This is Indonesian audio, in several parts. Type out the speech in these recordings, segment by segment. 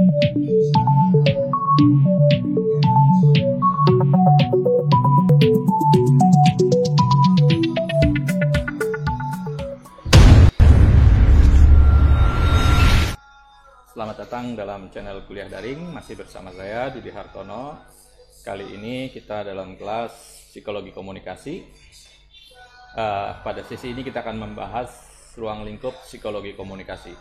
Selamat datang dalam channel kuliah daring, masih bersama saya Dudi Hartono. Kali ini kita dalam kelas psikologi komunikasi. Pada sesi ini kita akan membahas ruang lingkup psikologi komunikasi.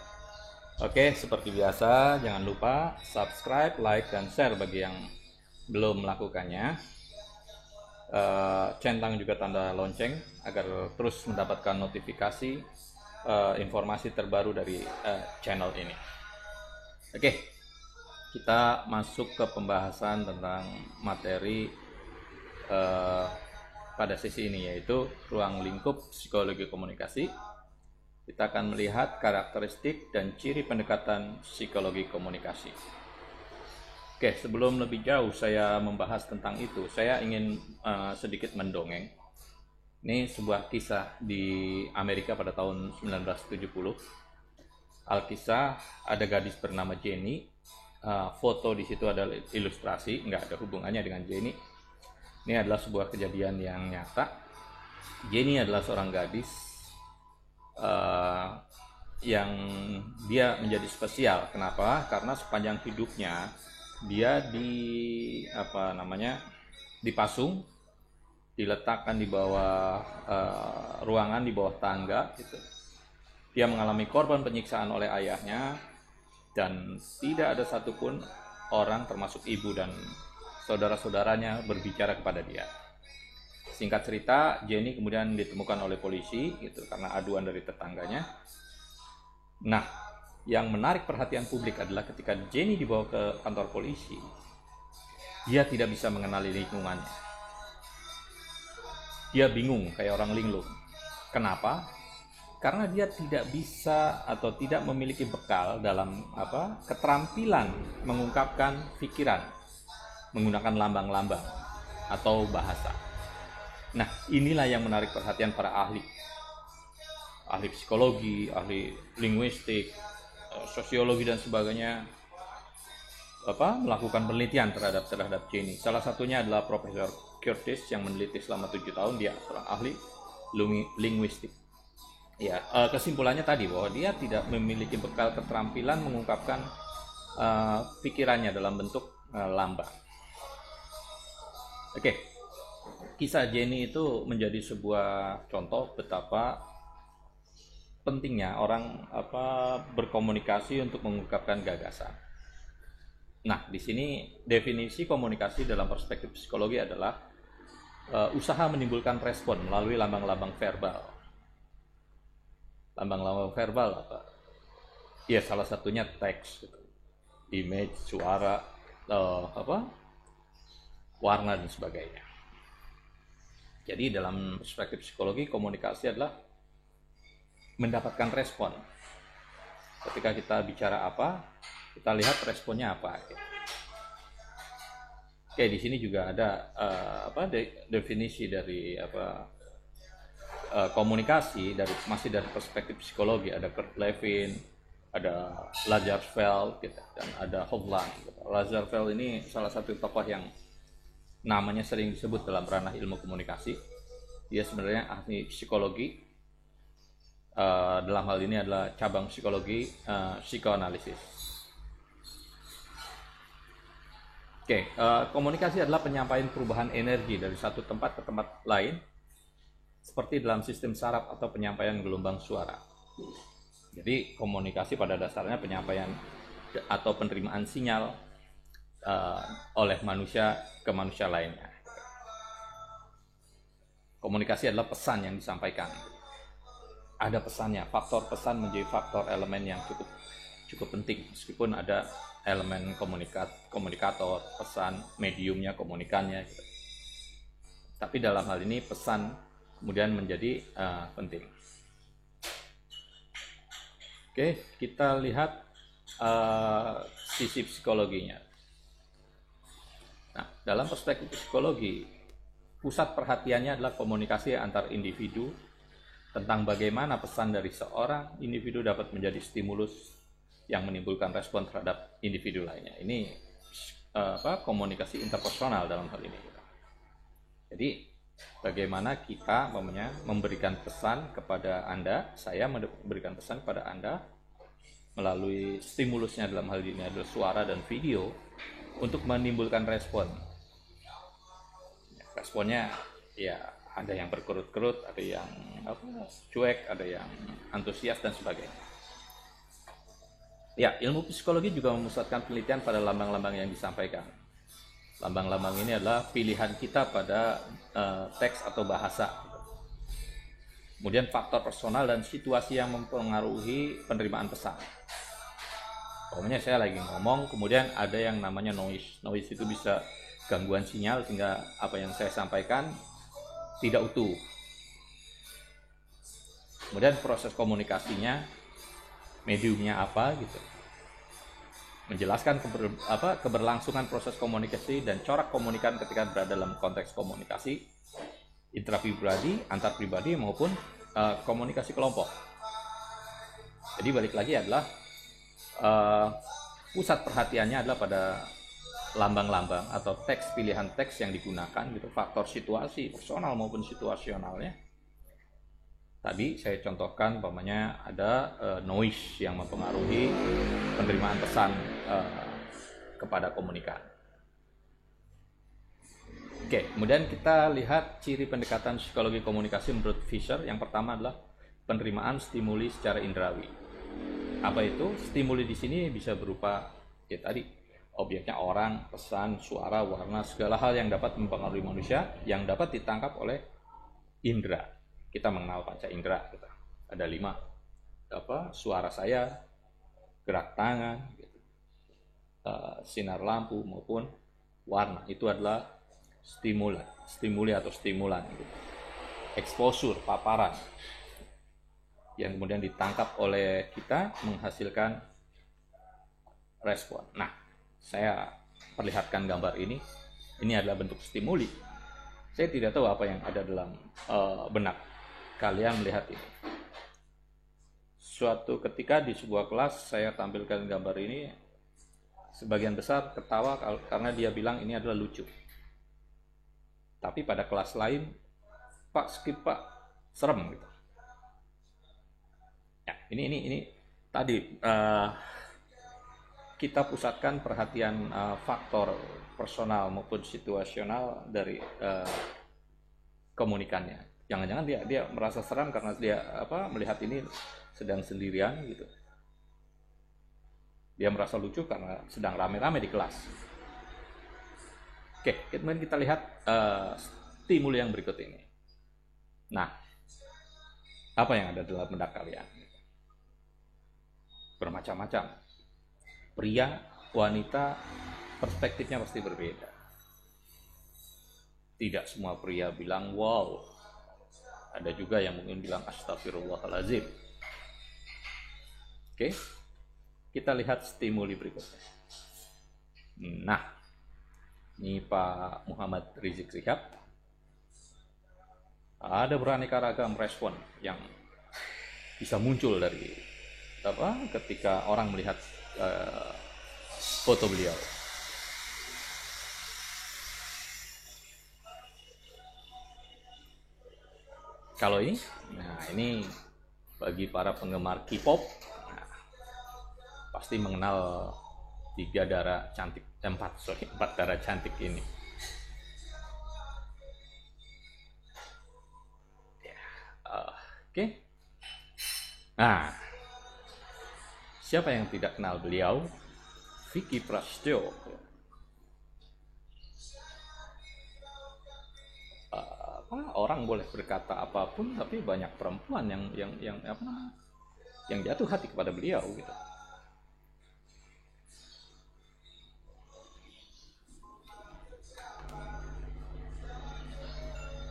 Oke, seperti biasa jangan lupa subscribe, like, dan share bagi yang belum melakukannya. Centang juga tanda lonceng agar terus mendapatkan notifikasi informasi terbaru dari channel ini. Oke, kita masuk ke pembahasan tentang materi pada sesi ini, yaitu ruang lingkup psikologi komunikasi. Kita akan melihat karakteristik dan ciri pendekatan psikologi komunikasi. Oke, sebelum lebih jauh saya membahas tentang itu, saya ingin sedikit mendongeng. Ini sebuah kisah di Amerika pada tahun 1970. Alkisah, ada gadis bernama Jenny. Foto di situ adalah ilustrasi, nggak ada hubungannya dengan Jenny. Ini adalah sebuah kejadian yang nyata. Jenny adalah seorang gadis yang dia menjadi spesial. Kenapa? Karena sepanjang hidupnya dia dipasung, diletakkan di bawah ruangan, di bawah tangga gitu. Dia mengalami korban penyiksaan oleh ayahnya, dan tidak ada satupun orang termasuk ibu dan saudara-saudaranya berbicara kepada dia. Singkat cerita, Jenny kemudian ditemukan oleh polisi gitu karena aduan dari tetangganya. Nah, yang menarik perhatian publik adalah ketika Jenny dibawa ke kantor polisi, dia tidak bisa mengenali lingkungannya. Dia bingung kayak orang linglung. Kenapa? Karena dia tidak bisa atau tidak memiliki bekal dalam keterampilan mengungkapkan pikiran menggunakan lambang-lambang atau bahasa. Nah, inilah yang menarik perhatian para ahli psikologi, ahli linguistik, sosiologi dan sebagainya, melakukan penelitian terhadap Jenny. Salah satunya adalah Profesor Curtis yang meneliti selama 7 tahun. Dia seorang ahli linguistik. Ya, kesimpulannya tadi bahwa dia tidak memiliki bekal keterampilan mengungkapkan pikirannya dalam bentuk lambang. Oke, kisah Jenny itu menjadi sebuah contoh betapa pentingnya orang berkomunikasi untuk mengungkapkan gagasan. Nah, di sini definisi komunikasi dalam perspektif psikologi adalah usaha menimbulkan respon melalui lambang-lambang verbal. Lambang-lambang verbal apa? Ya, salah satunya teks, image, suara, warna dan sebagainya. Jadi dalam perspektif psikologi, komunikasi adalah mendapatkan respon. Ketika kita bicara apa, kita lihat responnya apa. Oke, di sini juga ada definisi dari komunikasi masih dari perspektif psikologi. Ada Kurt Lewin, ada Lazarsfeld gitu, dan ada Hovland gitu. Lazarsfeld ini salah satu tokoh yang namanya sering disebut dalam ranah ilmu komunikasi. Dia sebenarnya ahli psikologi, dalam hal ini adalah cabang psikologi psikoanalisis. Oke, komunikasi adalah penyampaian perubahan energi dari satu tempat ke tempat lain, seperti dalam sistem saraf atau penyampaian gelombang suara. Jadi komunikasi pada dasarnya penyampaian atau penerimaan sinyal oleh manusia ke manusia lainnya. Komunikasi adalah pesan yang disampaikan. Ada pesannya, faktor pesan menjadi faktor elemen yang cukup penting, meskipun ada elemen komunikator, pesan, mediumnya, komunikannya gitu. Tapi dalam hal ini pesan kemudian menjadi penting. Oke, kita lihat sisi psikologinya. Nah, dalam perspektif psikologi, pusat perhatiannya adalah komunikasi antar individu tentang bagaimana pesan dari seorang individu dapat menjadi stimulus yang menimbulkan respon terhadap individu lainnya. Ini komunikasi interpersonal dalam hal ini. Jadi bagaimana kita memberikan pesan kepada Anda, saya memberikan pesan kepada Anda melalui stimulusnya dalam hal ini adalah suara dan video untuk menimbulkan respon. Responnya ya ada yang berkerut-kerut, ada yang cuek, ada yang antusias dan sebagainya. Ya, ilmu psikologi juga memusatkan penelitian pada lambang-lambang yang disampaikan. Lambang-lambang ini adalah pilihan kita pada teks atau bahasa. Kemudian faktor personal dan situasi yang mempengaruhi penerimaan pesan. Pokoknya saya lagi ngomong, kemudian ada yang namanya noise. Noise itu bisa gangguan sinyal sehingga apa yang saya sampaikan tidak utuh. Kemudian proses komunikasinya, mediumnya apa gitu. Menjelaskan keberlangsungan proses komunikasi dan corak komunikan ketika berada dalam konteks komunikasi intrapribadi, antar pribadi maupun komunikasi kelompok. Jadi balik lagi adalah pusat perhatiannya adalah pada lambang-lambang atau teks, pilihan teks yang digunakan gitu, faktor situasi personal maupun situasionalnya. Tadi saya contohkan umpamanya ada noise yang mempengaruhi penerimaan pesan kepada komunikan. Oke, kemudian kita lihat ciri pendekatan psikologi komunikasi menurut Fisher. Yang pertama adalah penerimaan stimuli secara indrawi. Apa itu? Stimuli di sini bisa berupa ya tadi objeknya orang, pesan, suara, warna, segala hal yang dapat mempengaruhi manusia yang dapat ditangkap oleh indera. Kita mengenal panca indera, gitu. Ada 5. Suara saya, gerak tangan, gitu. Sinar lampu maupun warna itu adalah stimuli atau stimulan, gitu. Exposure, paparan yang kemudian ditangkap oleh kita menghasilkan respon. Nah, saya perlihatkan gambar ini. Ini adalah bentuk stimuli. Saya tidak tahu apa yang ada dalam benak kalian melihat ini. Suatu ketika di sebuah kelas saya tampilkan gambar ini, sebagian besar ketawa karena dia bilang ini adalah lucu. Tapi pada kelas lain, Pak skip Pak, serem gitu. Ya, ini tadi kita pusatkan perhatian faktor personal maupun situasional dari komunikannya. Jangan-jangan dia merasa seram karena dia melihat ini sedang sendirian gitu. Dia merasa lucu karena sedang rame-rame di kelas. Oke, kemudian kita lihat stimuli yang berikut ini. Nah, apa yang ada dalam benak kalian? Bermacam-macam. Pria, wanita, perspektifnya pasti berbeda. Tidak semua pria bilang wow. Ada juga yang mungkin bilang astagfirullahaladzim. Oke, kita lihat stimuli berikutnya. Nah, ini Pak Muhammad Rizik Syihab. Ada beraneka ragam respon yang bisa muncul dari ketika orang melihat foto beliau. Kalau ini, nah ini bagi para penggemar K-pop, nah, pasti mengenal 4 darah cantik ini. Oke. Nah, siapa yang tidak kenal beliau? Vicky Prasetyo. Orang boleh berkata apapun, tapi banyak perempuan yang jatuh hati kepada beliau gitu.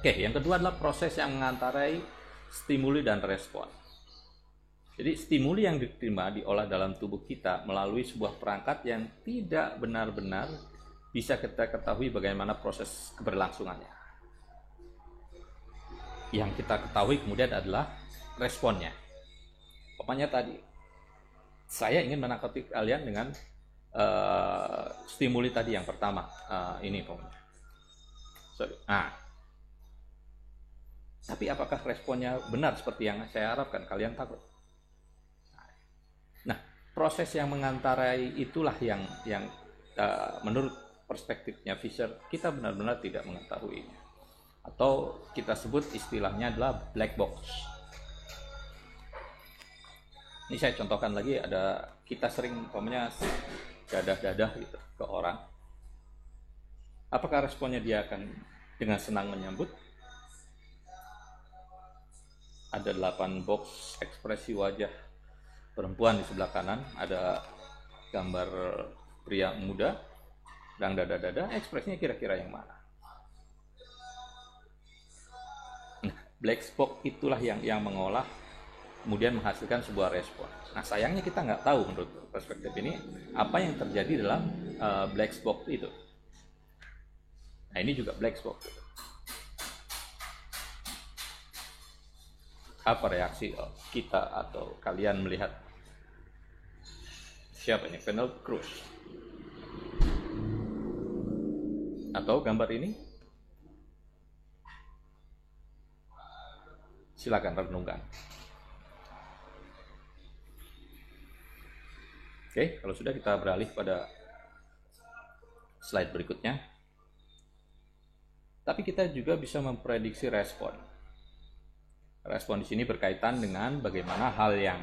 Oke, yang kedua adalah proses yang mengantarai stimuli dan respon. Jadi stimuli yang diterima diolah dalam tubuh kita melalui sebuah perangkat yang tidak benar-benar bisa kita ketahui bagaimana proses keberlangsungannya. Yang kita ketahui kemudian adalah responnya. Pokoknya tadi, saya ingin menangkapi kalian dengan stimuli tadi yang pertama, ini pokoknya. Sorry. Tapi apakah responnya benar seperti yang saya harapkan? Kalian takut. Nah, proses yang mengantarai itulah yang menurut perspektifnya Fisher, kita benar-benar tidak mengetahuinya. Atau kita sebut istilahnya adalah black box. Ini saya contohkan lagi, ada kita sering umpamanya dadah-dadah gitu ke orang. Apakah responnya dia akan dengan senang menyambut? Ada 8 box ekspresi wajah perempuan di sebelah kanan, ada gambar pria muda dan dada-dada, ekspresinya kira-kira yang mana? Nah, black box itulah yang mengolah, kemudian menghasilkan sebuah respon. Nah, sayangnya kita nggak tahu menurut perspektif ini apa yang terjadi dalam black box itu. Nah, ini juga black box. Apa reaksi kita atau kalian melihat siapa ini? Penelope Cruz atau gambar ini? Silakan renungkan. Oke, kalau sudah kita beralih pada slide berikutnya. Tapi kita juga bisa memprediksi respon. Respon di sini berkaitan dengan bagaimana hal yang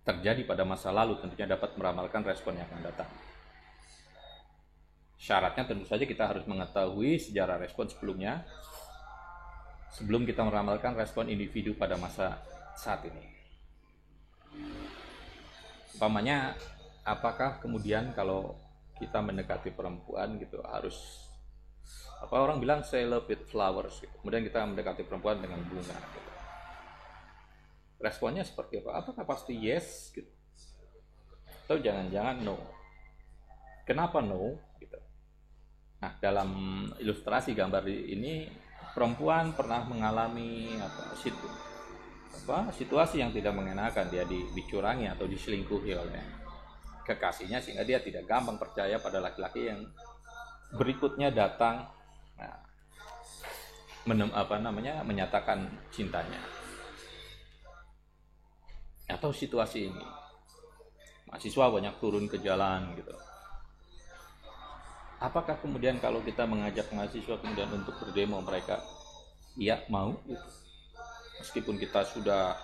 terjadi pada masa lalu tentunya dapat meramalkan respon yang akan datang. Syaratnya tentu saja kita harus mengetahui sejarah respon sebelumnya sebelum kita meramalkan respon individu pada masa saat ini. Umpamanya, apakah kemudian kalau kita mendekati perempuan gitu harus, apa orang bilang say love with flowers gitu. Kemudian kita mendekati perempuan dengan bunga gitu. Responnya seperti apa? Apakah pasti yes gitu? Atau jangan-jangan no? Kenapa no gitu? Nah, dalam ilustrasi gambar ini perempuan pernah mengalami situasi yang tidak mengenakan, dia dicurangi atau diselingkuhi oleh kekasihnya sehingga dia tidak gampang percaya pada laki-laki yang berikutnya datang menyatakan cintanya. Atau situasi ini mahasiswa banyak turun ke jalan gitu. Apakah kemudian kalau kita mengajak mahasiswa kemudian untuk berdemo, mereka iya mau gitu? Meskipun kita sudah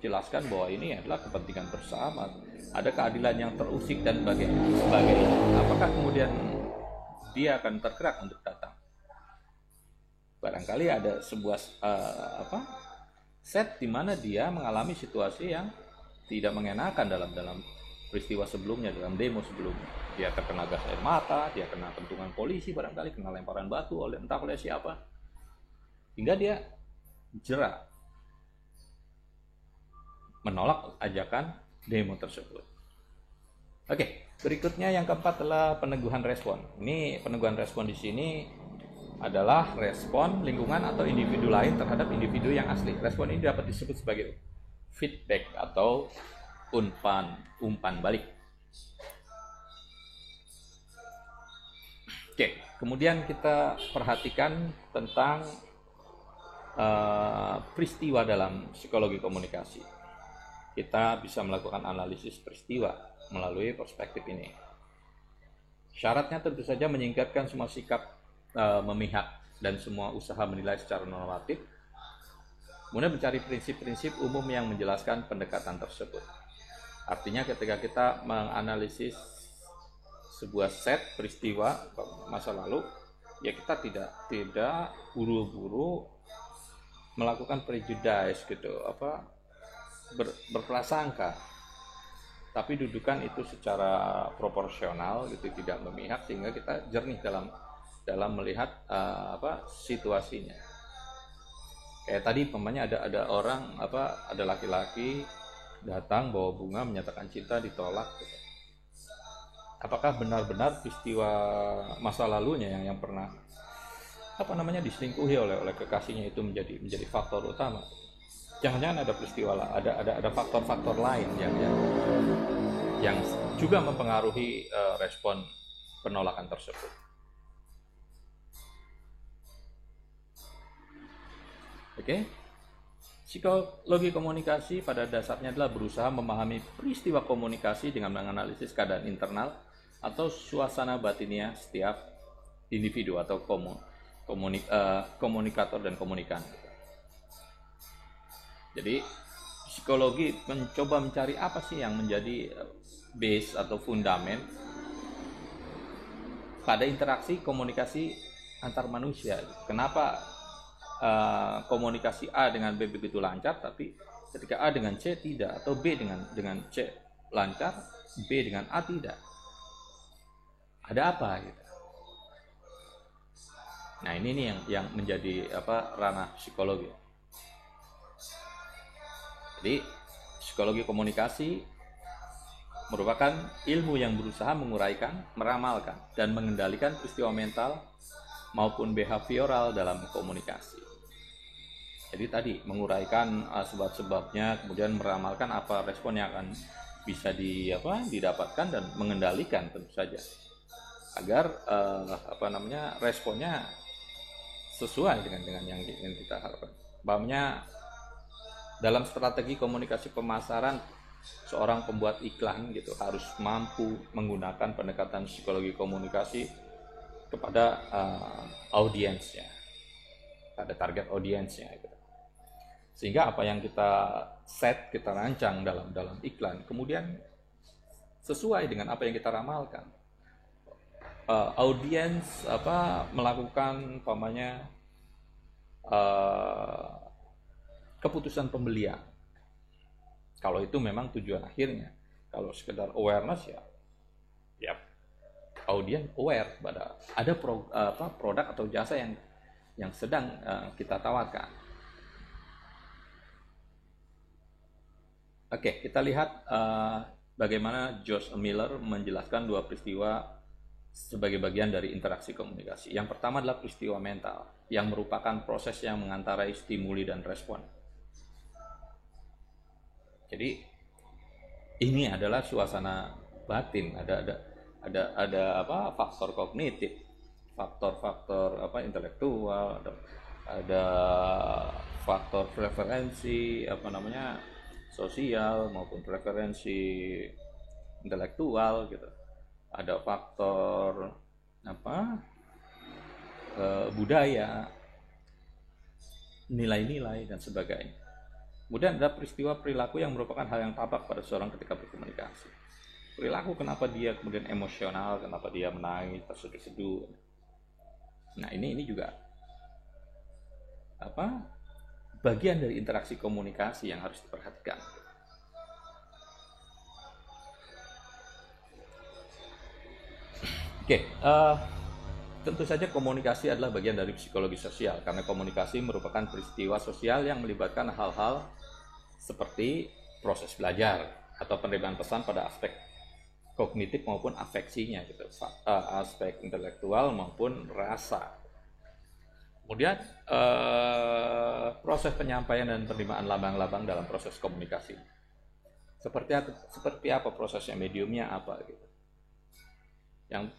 jelaskan bahwa ini adalah kepentingan bersama, ada keadilan yang terusik dan sebagainya. Apakah kemudian dia akan tergerak untuk datang? Barangkali ada sebuah set di mana dia mengalami situasi yang tidak mengenakan dalam peristiwa sebelumnya, dalam demo sebelumnya. Dia terkena gas air mata, dia kena pentungan polisi, barangkali kena lemparan batu entah oleh siapa, hingga dia jerak menolak ajakan demo tersebut. Oke, berikutnya yang keempat adalah peneguhan respon. Ini peneguhan respon di sini adalah respon lingkungan atau individu lain terhadap individu yang asli. Respon ini dapat disebut sebagai feedback atau umpan balik. Oke, kemudian kita perhatikan tentang peristiwa dalam psikologi komunikasi. Kita bisa melakukan analisis peristiwa melalui perspektif ini. Syaratnya tentu saja menyingkirkan semua sikap memihak dan semua usaha menilai secara normatif. Kemudian mencari prinsip-prinsip umum yang menjelaskan pendekatan tersebut. Artinya ketika kita menganalisis sebuah set peristiwa masa lalu, ya kita tidak buru-buru melakukan prejudice gitu, berprasangka, tapi dudukan itu secara proporsional gitu, tidak memihak, sehingga kita jernih dalam melihat situasinya. Kayak tadi umpamanya ada orang ada laki-laki datang bawa bunga menyatakan cinta, ditolak gitu. Apakah benar-benar peristiwa masa lalunya yang pernah diselingkuhi oleh kekasihnya itu menjadi faktor utama? Jangan-jangan ada peristiwa lah, ada faktor-faktor lain yang yang juga mempengaruhi respon penolakan tersebut. Oke, psikologi komunikasi pada dasarnya adalah berusaha memahami peristiwa komunikasi dengan menganalisis keadaan internal atau suasana batinnya setiap individu atau komunikator dan komunikan. Jadi psikologi mencoba mencari apa sih yang menjadi base atau fundamen pada interaksi komunikasi antar manusia. Kenapa komunikasi A dengan B begitu lancar, tapi ketika A dengan C tidak, atau B dengan C lancar, B dengan A tidak? Ada apa gitu? Nah, ini nih yang menjadi ranah psikologi. Jadi psikologi komunikasi merupakan ilmu yang berusaha menguraikan, meramalkan, dan mengendalikan peristiwa mental maupun behavioral dalam komunikasi. Jadi tadi menguraikan sebab-sebabnya, kemudian meramalkan apa respon yang akan bisa didapatkan, dan mengendalikan tentu saja agar responnya sesuai dengan yang ingin kita harapkan. Umpamanya dalam strategi komunikasi pemasaran, seorang pembuat iklan gitu harus mampu menggunakan pendekatan psikologi komunikasi kepada audiensnya, pada target audiensnya gitu. Sehingga apa yang kita kita rancang dalam iklan kemudian sesuai dengan apa yang kita ramalkan. Audiens melakukan keputusan pembelian kalau itu memang tujuan akhirnya. Kalau sekedar awareness ya audiens aware pada ada produk atau jasa yang sedang kita tawarkan. Oke, kita lihat bagaimana Josh Miller menjelaskan dua peristiwa sebagai bagian dari interaksi komunikasi. Yang pertama adalah peristiwa mental, yang merupakan proses yang mengantarai stimuli dan respon. Jadi ini adalah suasana batin, ada faktor kognitif, faktor intelektual, ada faktor preferensi sosial maupun preferensi intelektual gitu. Ada faktor budaya, nilai-nilai dan sebagainya. Kemudian ada peristiwa perilaku yang merupakan hal yang tampak pada seorang ketika berkomunikasi. Perilaku, kenapa dia kemudian emosional, kenapa dia menangis, terseduh-seduh. Nah, ini juga bagian dari interaksi komunikasi yang harus diperhatikan. Oke, tentu saja komunikasi adalah bagian dari psikologi sosial, karena komunikasi merupakan peristiwa sosial yang melibatkan hal-hal seperti proses belajar atau penerimaan pesan pada aspek kognitif maupun afeksinya gitu, aspek intelektual maupun rasa. Kemudian proses penyampaian dan penerimaan lambang-lambang dalam proses komunikasi. Seperti apa prosesnya, mediumnya apa gitu. Yang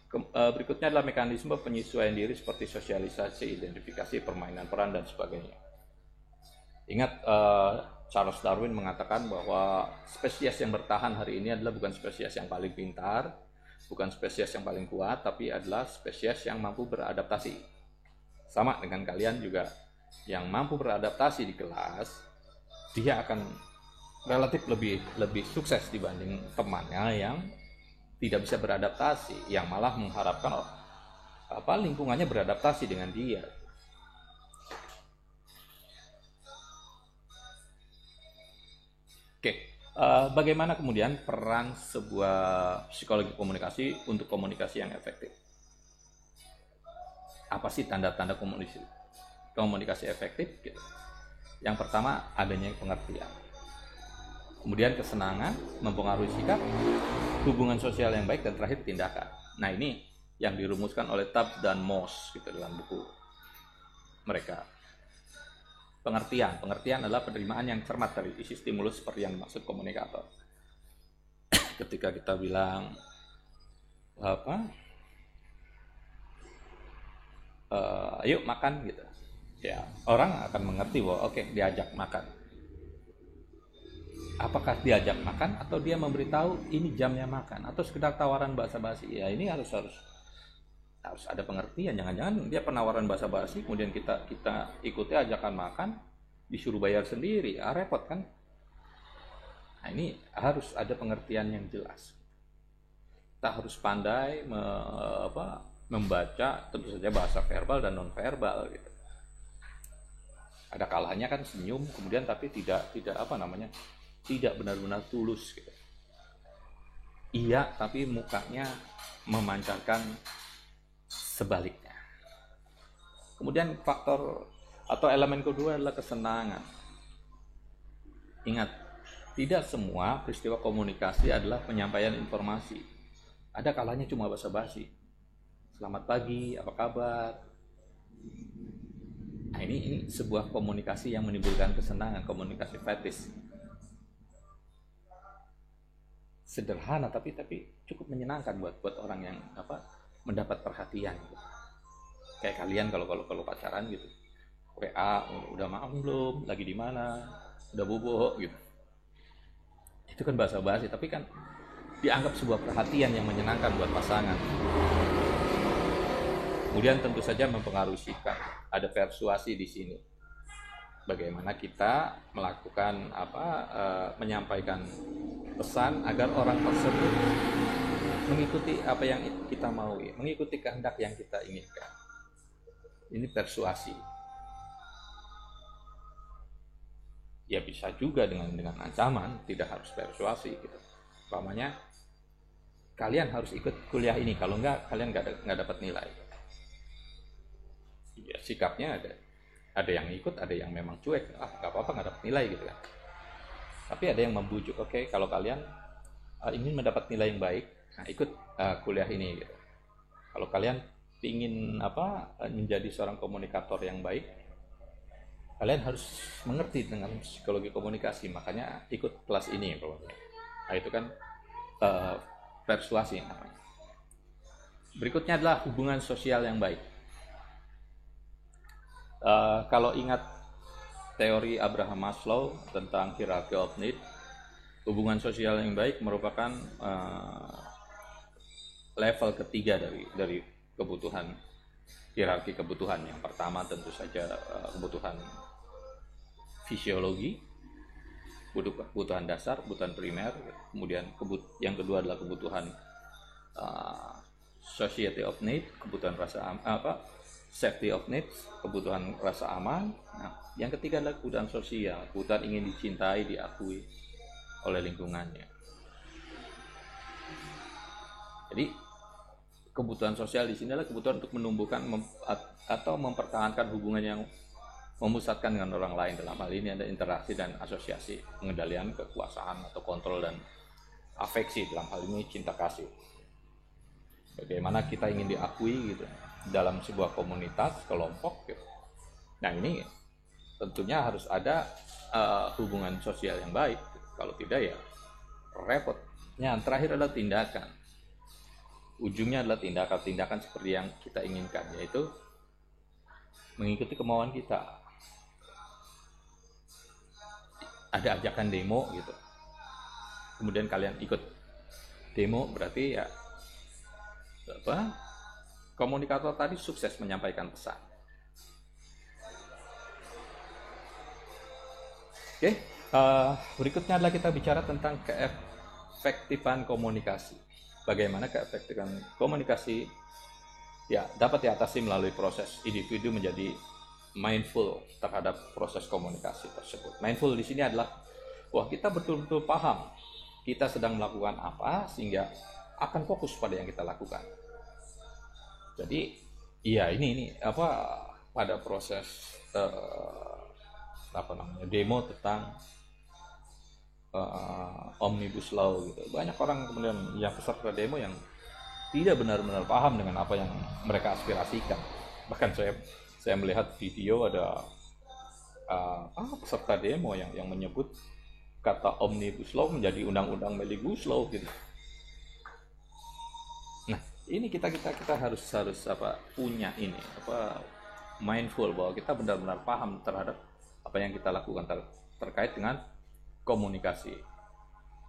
berikutnya adalah mekanisme penyesuaian diri seperti sosialisasi, identifikasi, permainan peran, dan sebagainya. Ingat, Charles Darwin mengatakan bahwa spesies yang bertahan hari ini adalah bukan spesies yang paling pintar, bukan spesies yang paling kuat, tapi adalah spesies yang mampu beradaptasi. Sama dengan kalian juga, yang mampu beradaptasi di kelas, dia akan relatif lebih sukses dibanding temannya yang tidak bisa beradaptasi, yang malah mengharapkan lingkungannya beradaptasi dengan dia. Oke, bagaimana kemudian peran sebuah psikologi komunikasi untuk komunikasi yang efektif? Apa sih tanda-tanda komunikasi efektif? Gitu. Yang pertama, adanya pengertian. Kemudian kesenangan, mempengaruhi sikap, hubungan sosial yang baik, dan terakhir tindakan. Nah, ini yang dirumuskan oleh Tubbs dan Moss gitu dalam buku mereka. Pengertian adalah penerimaan yang cermat dari isi stimulus seperti yang dimaksud komunikator. ketika kita bilang apa, ayo makan gitu, ya orang akan mengerti bahwa oke, diajak makan. Apakah diajak makan atau dia memberitahu ini jamnya makan, atau sekedar tawaran basa-basi? Ya ini harus ada pengertian. Jangan-jangan dia penawaran basa-basi, kemudian kita ikuti ajakan makan, disuruh bayar sendiri, repot kan? Nah ini harus ada pengertian yang jelas. Kita harus pandai membaca tentu saja bahasa verbal dan non verbal gitu. Ada kalanya kan senyum kemudian tapi tidak tidak benar-benar tulus gitu. Iya tapi mukanya memancarkan sebaliknya. Kemudian faktor atau elemen kedua adalah kesenangan. Ingat, tidak semua peristiwa komunikasi adalah penyampaian informasi. Ada kalanya cuma basa-basi. Selamat pagi, apa kabar? Nah, ini sebuah komunikasi yang menimbulkan kesenangan, komunikasi fetish. Sederhana tapi cukup menyenangkan buat orang yang mendapat perhatian gitu. Kayak kalian kalau pacaran gitu, WA, udah makan belum, lagi di mana, udah bobo gitu. Itu kan basa-basi tapi kan dianggap sebuah perhatian yang menyenangkan buat pasangan. Kemudian tentu saja mempengaruhi sikap, ada persuasi di sini. Bagaimana kita melakukan menyampaikan pesan agar orang tersebut mengikuti apa yang kita mau, mengikuti kehendak yang kita inginkan. Ini persuasi. Ya bisa juga dengan ancaman, tidak harus persuasi gitu. Umpamanya kalian harus ikut kuliah ini, kalau enggak kalian nggak dapat nilai. Ya sikapnya ada yang ikut, ada yang memang cuek, nggak apa-apa nggak dapat nilai gitu kan. Tapi ada yang membujuk, oke, kalau kalian ingin mendapat nilai yang baik, nah ikut kuliah ini gitu. Kalau kalian ingin menjadi seorang komunikator yang baik, kalian harus mengerti dengan psikologi komunikasi, makanya ikut kelas ini. Nah itu kan persuasi namanya. Berikutnya adalah hubungan sosial yang baik. Kalau ingat teori Abraham Maslow tentang hierarchy of need, hubungan sosial yang baik merupakan level ketiga dari kebutuhan, hierarki kebutuhan. Yang pertama tentu saja kebutuhan fisiologi, kebutuhan dasar, kebutuhan primer. Kemudian yang kedua adalah kebutuhan society of need, kebutuhan safety of needs, kebutuhan rasa aman. Nah, yang ketiga adalah kebutuhan sosial, kebutuhan ingin dicintai, diakui oleh lingkungannya. Jadi kebutuhan sosial di sini adalah kebutuhan untuk menumbuhkan atau mempertahankan hubungan yang memusatkan dengan orang lain. Dalam hal ini ada interaksi dan asosiasi, pengendalian kekuasaan atau kontrol dan afeksi, dalam hal ini cinta kasih. Bagaimana kita ingin diakui gitu dalam sebuah komunitas, kelompok gitu. Nah ini tentunya harus ada hubungan sosial yang baik. Kalau tidak ya repot. Yang terakhir adalah tindakan. Ujungnya adalah tindakan seperti yang kita inginkan, yaitu mengikuti kemauan kita. Ada ajakan demo gitu, kemudian kalian ikut demo, berarti ya komunikator tadi sukses menyampaikan pesan. Oke, berikutnya adalah kita bicara tentang keefektifan komunikasi. Bagaimana keefektifan komunikasi ya dapat diatasi melalui proses individu menjadi mindful terhadap proses komunikasi tersebut. Mindful di sini adalah kita betul-betul paham kita sedang melakukan apa sehingga akan fokus pada yang kita lakukan. Jadi iya ini pada proses demo tentang omnibus law gitu. Banyak orang kemudian yang peserta demo yang tidak benar-benar paham dengan apa yang mereka aspirasikan. Bahkan saya melihat video ada peserta demo yang menyebut kata Omnibus Law menjadi undang-undang Omnibus Law gitu. Nah, ini kita harus punya ini mindful bahwa kita benar-benar paham terhadap apa yang kita lakukan terkait dengan komunikasi.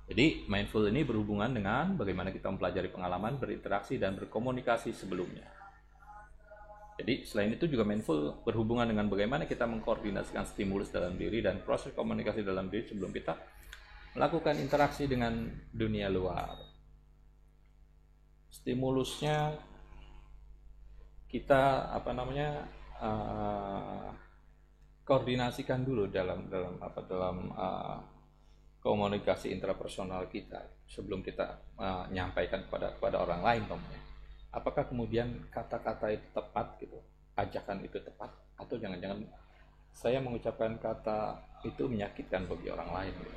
Jadi mindful ini berhubungan dengan bagaimana kita mempelajari pengalaman, berinteraksi dan berkomunikasi sebelumnya. Jadi selain itu juga mindful berhubungan dengan bagaimana kita mengkoordinasikan stimulus dalam diri dan proses komunikasi dalam diri sebelum kita melakukan interaksi dengan dunia luar. Stimulusnya kita koordinasikan dulu dalam komunikasi intrapersonal kita sebelum kita menyampaikan kepada orang lain. Apakah kemudian kata-kata itu tepat gitu, ajakan itu tepat, atau jangan-jangan saya mengucapkan kata itu menyakitkan bagi orang lain gitu.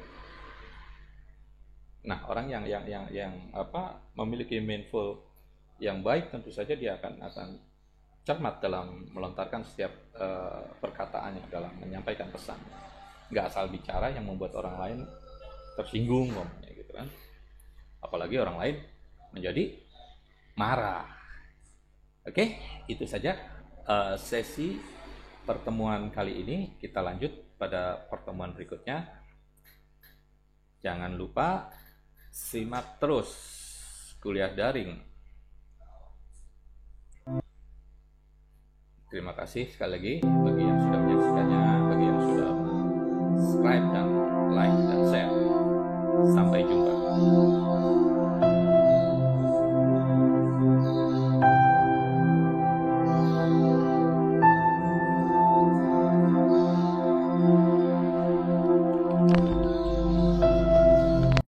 Nah, orang yang memiliki mindful yang baik tentu saja dia akan cermat dalam melontarkan setiap perkataannya dalam menyampaikan pesan. Nggak asal bicara yang membuat orang lain tersinggung gitu kan. Apalagi orang lain menjadi marah. Oke, itu saja sesi pertemuan kali ini. Kita lanjut pada pertemuan berikutnya. Jangan lupa simak terus kuliah daring. Terima kasih sekali lagi bagi yang sudah menyaksikannya, bagi yang sudah subscribe dan like dan share. Sampai jumpa.